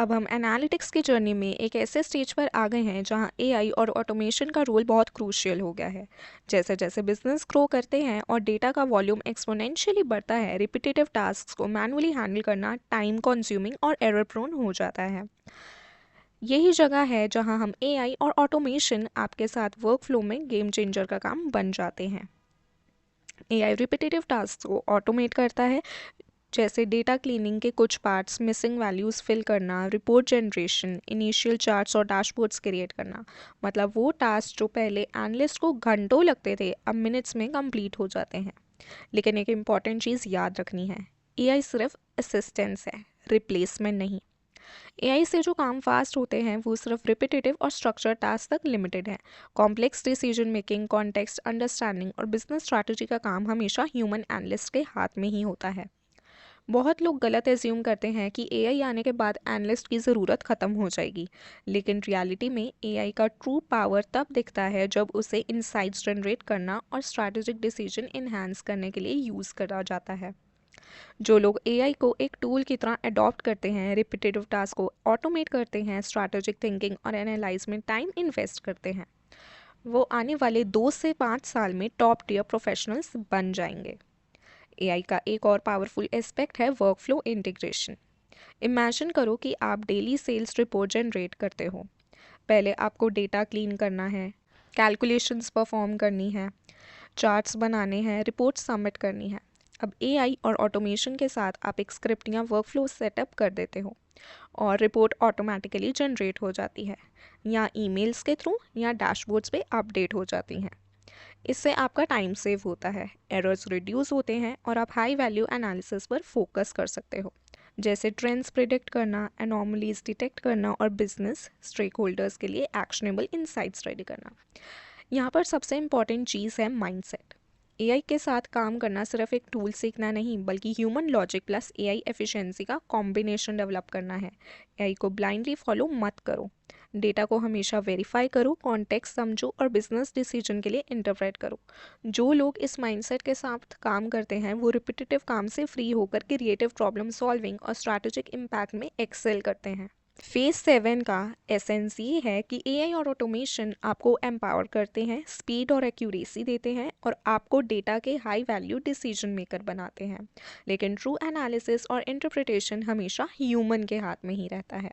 अब हम एनालिटिक्स की जर्नी में एक ऐसे स्टेज पर आ गए हैं जहां एआई और ऑटोमेशन का रोल बहुत क्रूशियल हो गया है। जैसे जैसे बिजनेस ग्रो करते हैं और डेटा का वॉल्यूम एक्सपोनेंशियली बढ़ता है, रिपीटेटिव टास्क को मैनुअली हैंडल करना टाइम कंज्यूमिंग और एरर प्रोन हो जाता है। यही जगह है जहां हम एआई और ऑटोमेशन आपके साथ वर्क फ्लो में गेम चेंजर का काम बन जाते हैं। एआई रिपीटेटिव टास्क को ऑटोमेट करता है, जैसे डेटा क्लीनिंग के कुछ पार्ट्स, मिसिंग वैल्यूज़ फिल करना, रिपोर्ट जनरेशन, इनिशियल चार्ट्स और डैशबोर्ड्स क्रिएट करना। मतलब वो टास्क जो पहले एनालिस्ट को घंटों लगते थे, अब मिनट्स में कंप्लीट हो जाते हैं। लेकिन एक इम्पॉर्टेंट चीज़ याद रखनी है, एआई सिर्फ असिस्टेंस है, रिप्लेसमेंट नहीं। एआई से जो काम फास्ट होते हैं वो सिर्फ रिपीटेटिव और स्ट्रक्चर टास्क तक लिमिटेड है। Complex decision making, context understanding और बिजनेस स्ट्रैटेजी का काम हमेशा ह्यूमन एनालिस्ट के हाथ में ही होता है। बहुत लोग गलत एज्यूम करते हैं कि एआई आने के बाद एनालिस्ट की ज़रूरत ख़त्म हो जाएगी, लेकिन रियलिटी में एआई का ट्रू पावर तब दिखता है जब उसे इंसाइट्स जनरेट करना और स्ट्रैटेजिक डिसीजन इन्हांस करने के लिए यूज़ करा जाता है। जो लोग एआई को एक टूल की तरह अडॉप्ट करते हैं, रिपीटेटिव टास्क को ऑटोमेट करते हैं, स्ट्रैटेजिक थिंकिंग और एनालाइज में टाइम इन्वेस्ट करते हैं, वो आने वाले 2 से 5 साल में टॉप टियर प्रोफेशनल्स बन जाएंगे। एआई का एक और पावरफुल एस्पेक्ट है वर्कफ्लो इंटीग्रेशन। इमेजिन करो कि आप डेली सेल्स रिपोर्ट जनरेट करते हो। पहले आपको डेटा क्लीन करना है, कैलकुलेशंस परफॉर्म करनी है, चार्ट्स बनाने हैं, रिपोर्ट सबमिट करनी है। अब एआई और ऑटोमेशन के साथ आप एक स्क्रिप्ट या वर्कफ्लो सेटअप कर देते हो और रिपोर्ट ऑटोमेटिकली जनरेट हो जाती है, या ईमेल्स के थ्रू या डैशबोर्ड्स पे अपडेट हो जाती हैं। इससे आपका टाइम सेव होता है, एरर्स रिड्यूस होते हैं और आप हाई वैल्यू एनालिसिस पर फोकस कर सकते हो, जैसे ट्रेंड्स प्रिडिक्ट करना, एनॉमलीज डिटेक्ट करना और बिजनेस स्टेक होल्डर्स के लिए एक्शनेबल इंसाइट्स रेडी करना। यहाँ पर सबसे इम्पॉर्टेंट चीज़ है माइंडसेट। एआई के साथ काम करना सिर्फ एक टूल सीखना नहीं, बल्कि human logic plus AI efficiency का कॉम्बिनेशन डेवलप करना है। एआई को ब्लाइंडली फॉलो मत करो, डेटा को हमेशा वेरीफाई करो, कॉन्टेक्स्ट समझो और बिजनेस डिसीजन के लिए इंटरप्रेट करो। जो लोग इस माइंडसेट के साथ काम करते हैं वो रिपीटेटिव काम से फ्री होकर क्रिएटिव प्रॉब्लम सॉल्विंग और स्ट्रैटेजिक इम्पैक्ट में एक्सेल करते हैं। फेज 7 का एसेंस ये है कि एआई और ऑटोमेशन आपको एम्पावर करते हैं, स्पीड और एक्यूरेसी देते हैं और आपको डेटा के हाई वैल्यू डिसीजन मेकर बनाते हैं। लेकिन ट्रू एनालिसिस और इंटरप्रिटेशन हमेशा ह्यूमन के हाथ में ही रहता है।